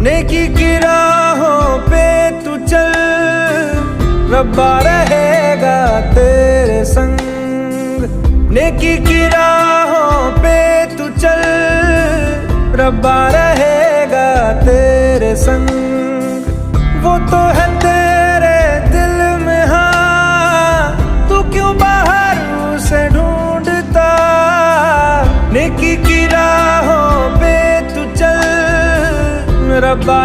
नेकी की राहों पे तू चल, रब्बा रहेगा तेरे संग। नेकी की राहों पे तू चल, रब्बा रहेगा तेरे संग। वो तो है तेरे दिल में, हाँ तू क्यों बाहर उसे ढूंढता। नेकी की राहों पे तू चल, रब्बा